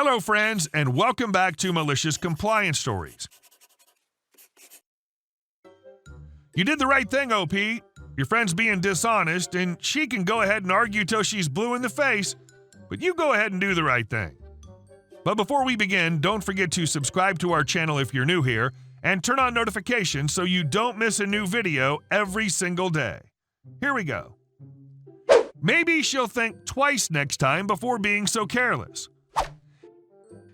Hello, friends, and welcome back to Malicious Compliance Stories. You did the right thing, OP. Your friend's being dishonest, and she can go ahead and argue till she's blue in the face, but you go ahead and do the right thing. But before we begin, don't forget to subscribe to our channel if you're new here, and turn on notifications so you don't miss a new video every single day. Here we go. Maybe she'll think twice next time before being so careless.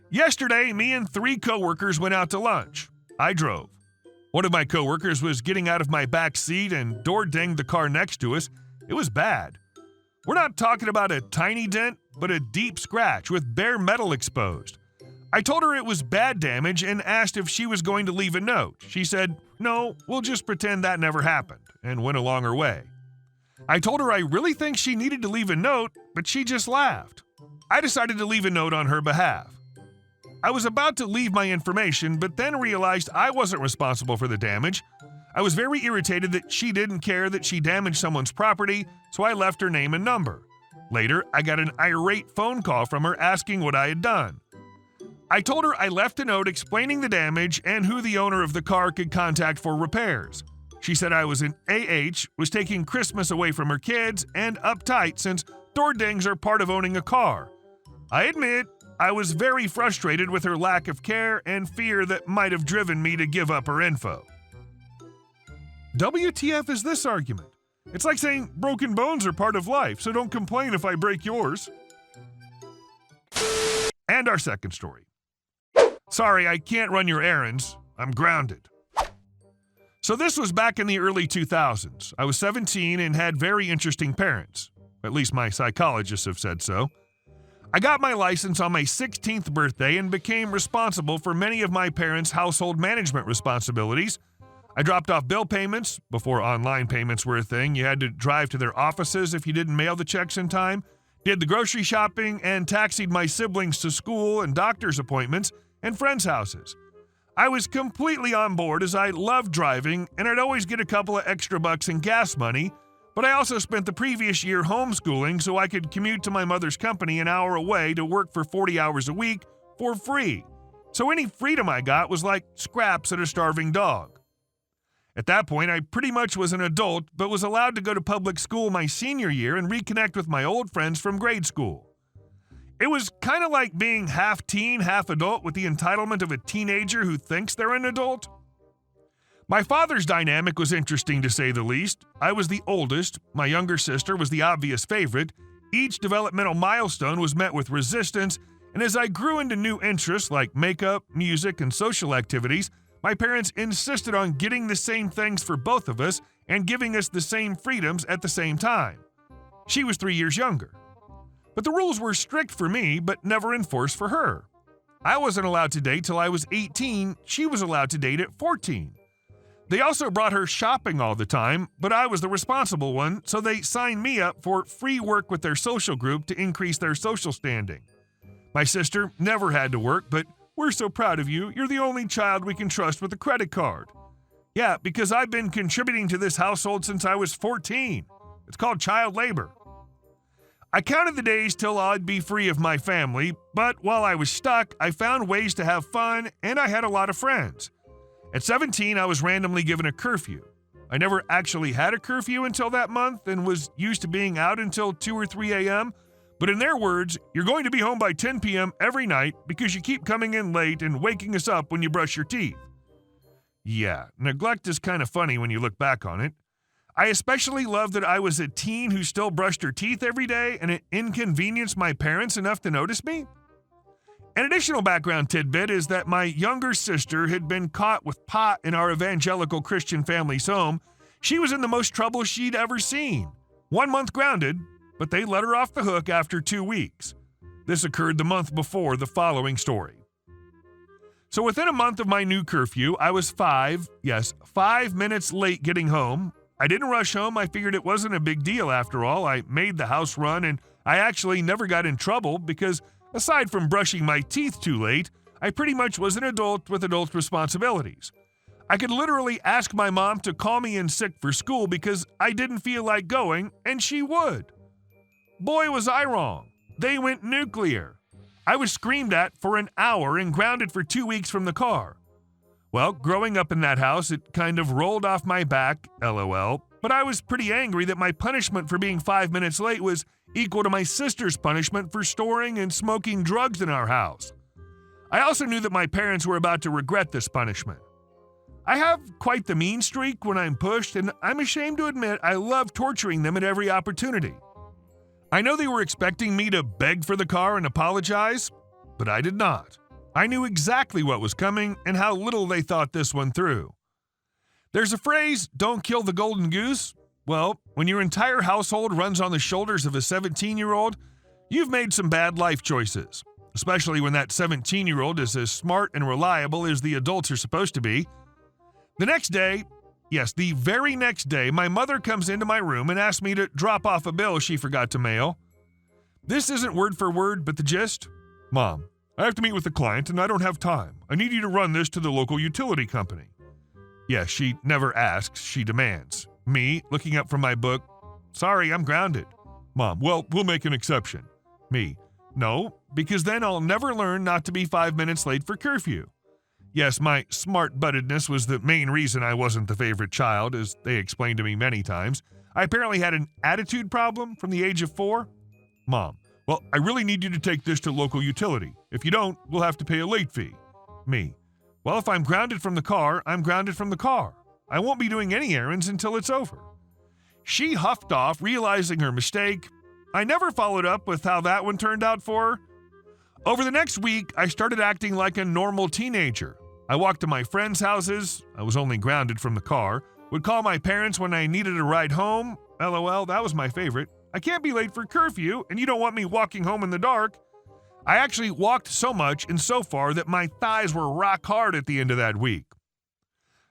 Yesterday, me and 3 coworkers went out to lunch. I drove. One of my coworkers was getting out of my back seat and door dinged the car next to us. It was bad. We're not talking about a tiny dent, but a deep scratch with bare metal exposed. I told her it was bad damage and asked if she was going to leave a note. She said, "No, we'll just pretend that never happened," and went along her way. I told her I really think she needed to leave a note, but she just laughed. I decided to leave a note on her behalf. I was about to leave my information, but then realized I wasn't responsible for the damage. I was very irritated that she didn't care that she damaged someone's property, so I left her name and number. Later, I got an irate phone call from her asking what I had done. I told her I left a note explaining the damage and who the owner of the car could contact for repairs. She said I was an AH, was taking Christmas away from her kids, and uptight since door dings are part of owning a car. I admit, I was very frustrated with her lack of care and fear that might have driven me to give up her info. WTF is this argument? It's like saying broken bones are part of life, so don't complain if I break yours. And our second story. Sorry, I can't run your errands. I'm grounded. So this was back in the early 2000s. I was 17 and had very interesting parents. At least my psychologists have said so. I got my license on my 16th birthday and became responsible for many of my parents' household management responsibilities. I dropped off bill payments. Before online payments were a thing, you had to drive to their offices if you didn't mail the checks in time, did the grocery shopping, and taxied my siblings to school and doctor's appointments and friends' houses. I was completely on board as I loved driving, and I'd always get a couple of extra bucks in gas money, but I also spent the previous year homeschooling so I could commute to my mother's company an hour away to work for 40 hours a week for free. So any freedom I got was like scraps at a starving dog. At that point, I pretty much was an adult, but was allowed to go to public school my senior year and reconnect with my old friends from grade school. It was kind of like being half teen, half adult with the entitlement of a teenager who thinks they're an adult. My father's dynamic was interesting to say the least. I was the oldest, my younger sister was the obvious favorite. Each developmental milestone was met with resistance, and as I grew into new interests like makeup, music, and social activities, my parents insisted on getting the same things for both of us and giving us the same freedoms at the same time. She was 3 years younger. But the rules were strict for me, but never enforced for her. I wasn't allowed to date till I was 18, she was allowed to date at 14. They also brought her shopping all the time, but I was the responsible one, so they signed me up for free work with their social group to increase their social standing. My sister never had to work, but "We're so proud of you. You're the only child we can trust with a credit card." Yeah, because I've been contributing to this household since I was 14. It's called child labor. I counted the days till I'd be free of my family, but while I was stuck, I found ways to have fun, and I had a lot of friends. At 17, I was randomly given a curfew. I never actually had a curfew until that month and was used to being out until 2 or 3 a.m., but in their words, "You're going to be home by 10 p.m. every night because you keep coming in late and waking us up when you brush your teeth." Yeah, neglect is kind of funny when you look back on it. I especially love that I was a teen who still brushed her teeth every day and it inconvenienced my parents enough to notice me. An additional background tidbit is that my younger sister had been caught with pot in our evangelical Christian family's home. She was in the most trouble she'd ever seen. 1 month grounded, but they let her off the hook after 2 weeks. This occurred the month before the following story. So within a month of my new curfew, I was 5 minutes late getting home. I didn't rush home. I figured it wasn't a big deal after all. I made the house run, and I actually never got in trouble because aside from brushing my teeth too late, I pretty much was an adult with adult responsibilities. I could literally ask my mom to call me in sick for school because I didn't feel like going, and she would. Boy, was I wrong. They went nuclear. I was screamed at for an hour and grounded for 2 weeks from the car. Well, growing up in that house, it kind of rolled off my back, LOL, but I was pretty angry that my punishment for being 5 minutes late was equal to my sister's punishment for storing and smoking drugs in our house. I also knew that my parents were about to regret this punishment. I have quite the mean streak when I'm pushed, and I'm ashamed to admit I love torturing them at every opportunity. I know they were expecting me to beg for the car and apologize, but I did not. I knew exactly what was coming and how little they thought this one through. There's a phrase, don't kill the golden goose. Well, when your entire household runs on the shoulders of a 17-year-old, you've made some bad life choices, especially when that 17-year-old is as smart and reliable as the adults are supposed to be. The next day, yes, the very next day, my mother comes into my room and asks me to drop off a bill she forgot to mail. This isn't word for word, but the gist. Mom, I have to meet with a client and I don't have time. I need you to run this to the local utility company. Yes, she never asks, she demands. Me, looking up from my book, sorry, I'm grounded. Mom, well, we'll make an exception. Me, no, because then I'll never learn not to be 5 minutes late for curfew. Yes, my smart-buttedness was the main reason I wasn't the favorite child, as they explained to me many times. I apparently had an attitude problem from the age of 4. Mom, well, I really need you to take this to local utility. If you don't, we'll have to pay a late fee. Me, well, if I'm grounded from the car, I'm grounded from the car. I won't be doing any errands until it's over. She huffed off, realizing her mistake. I never followed up with how that one turned out for her. Over the next week, I started acting like a normal teenager. I walked to my friends' houses, I was only grounded from the car, would call my parents when I needed a ride home, LOL, that was my favorite. I can't be late for curfew, and you don't want me walking home in the dark. I actually walked so much and so far that my thighs were rock hard at the end of that week.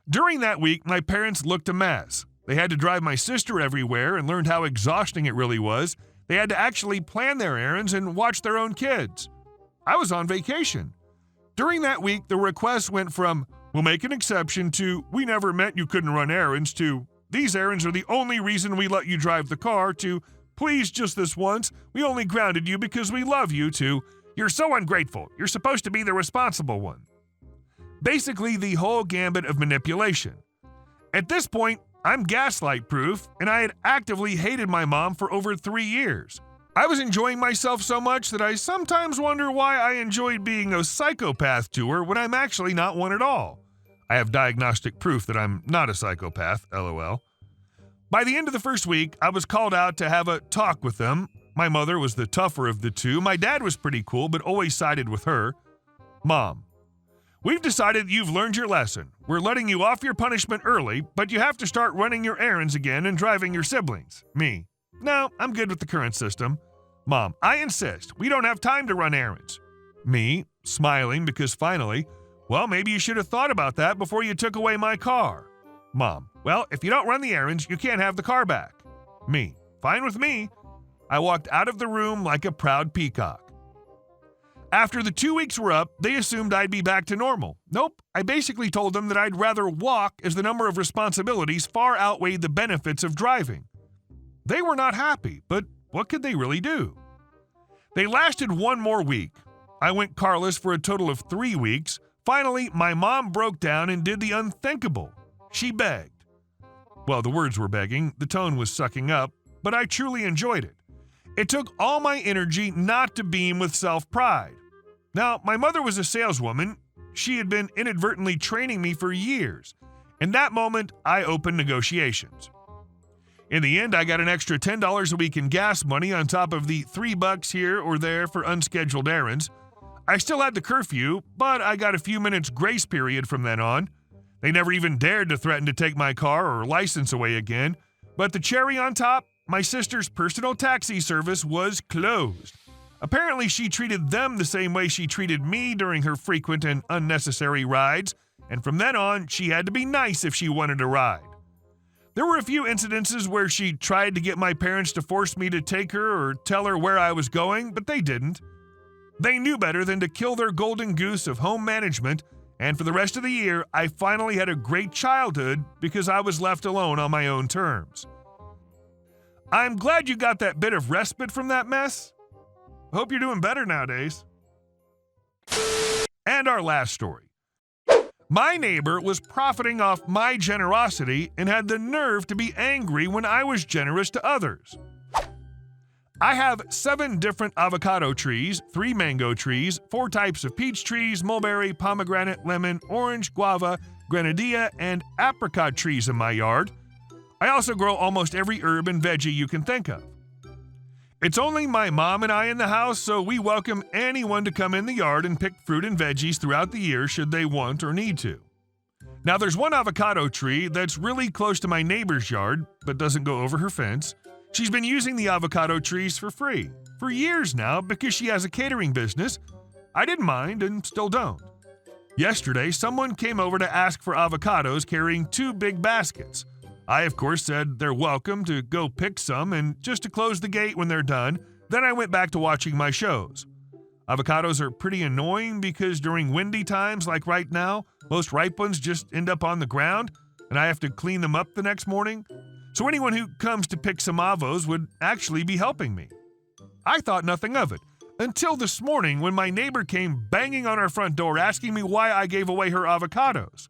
During that week, my parents looked a mess. They had to drive my sister everywhere and learned how exhausting it really was. They had to actually plan their errands and watch their own kids. I was on vacation. During that week, the requests went from, we'll make an exception, to, we never meant you couldn't run errands, to, these errands are the only reason we let you drive the car, to, please, just this once, we only grounded you because we love you, to, you're so ungrateful, you're supposed to be the responsible one. Basically, the whole gambit of manipulation. At this point, I'm gaslight-proof, and I had actively hated my mom for over 3 years. I was enjoying myself so much that I sometimes wonder why I enjoyed being a psychopath to her when I'm actually not one at all. I have diagnostic proof that I'm not a psychopath, LOL. By the end of the first week, I was called out to have a talk with them. My mother was the tougher of the two. My dad was pretty cool, but always sided with her. Mom, we've decided you've learned your lesson. We're letting you off your punishment early, but you have to start running your errands again and driving your siblings. Me, no, I'm good with the current system. Mom, I insist. We don't have time to run errands. Me, smiling because finally, well, maybe you should have thought about that before you took away my car. Mom, well, if you don't run the errands, you can't have the car back. Me, fine with me. I walked out of the room like a proud peacock. After the 2 weeks were up, they assumed I'd be back to normal. Nope, I basically told them that I'd rather walk as the number of responsibilities far outweighed the benefits of driving. They were not happy, but what could they really do? They lasted 1 more week. I went carless for a total of 3 weeks. Finally, my mom broke down and did the unthinkable. She begged. Well, the words were begging, the tone was sucking up, but I truly enjoyed it. It took all my energy not to beam with self-pride. Now, my mother was a saleswoman. She had been inadvertently training me for years. In that moment, I opened negotiations. In the end, I got an extra $10 a week in gas money on top of the $3 here or there for unscheduled errands. I still had the curfew, but I got a few minutes grace period from then on. They never even dared to threaten to take my car or license away again. But the cherry on top, my sister's personal taxi service was closed. Apparently, she treated them the same way she treated me during her frequent and unnecessary rides, and from then on, she had to be nice if she wanted a ride. There were a few incidences where she tried to get my parents to force me to take her or tell her where I was going, but they didn't. They knew better than to kill their golden goose of home management, and for the rest of the year, I finally had a great childhood because I was left alone on my own terms. I'm glad you got that bit of respite from that mess. Hope you're doing better nowadays. And our last story. My neighbor was profiting off my generosity and had the nerve to be angry when I was generous to others. I have 7 different avocado trees, 3 mango trees, 4 types of peach trees, mulberry, pomegranate, lemon, orange, guava, grenadilla, and apricot trees in my yard. I also grow almost every herb and veggie you can think of. It's only my mom and I in the house, so we welcome anyone to come in the yard and pick fruit and veggies throughout the year should they want or need to. Now, there's one avocado tree that's really close to my neighbor's yard, but doesn't go over her fence. She's been using the avocado trees for free for years now because she has a catering business. I didn't mind and still don't. Yesterday, someone came over to ask for avocados carrying 2 big baskets. I, of course, said they're welcome to go pick some and just to close the gate when they're done. Then I went back to watching my shows. Avocados are pretty annoying because during windy times like right now, most ripe ones just end up on the ground and I have to clean them up the next morning. So anyone who comes to pick some avos would actually be helping me. I thought nothing of it until this morning when my neighbor came banging on our front door asking me why I gave away her avocados.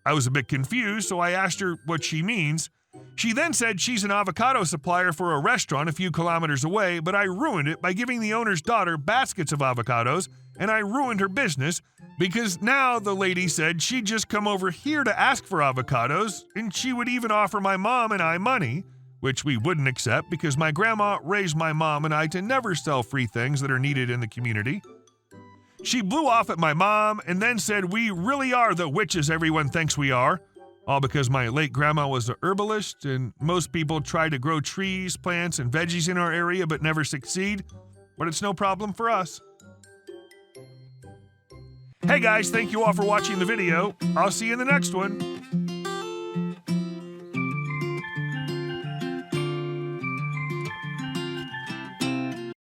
I was a bit confused, so I asked her what she means. She then said she's an avocado supplier for a restaurant a few kilometers away, but I ruined it by giving the owner's daughter baskets of avocados, and I ruined her business because now the lady said she'd just come over here to ask for avocados, and she would even offer my mom and I money, which we wouldn't accept because my grandma raised my mom and I to never sell free things that are needed in the community. She blew off at my mom and then said we really are the witches everyone thinks we are, all because my late grandma was a herbalist and most people try to grow trees, plants, and veggies in our area but never succeed, but it's no problem for us. Hey guys, thank you all for watching the video. I'll see you in the next one.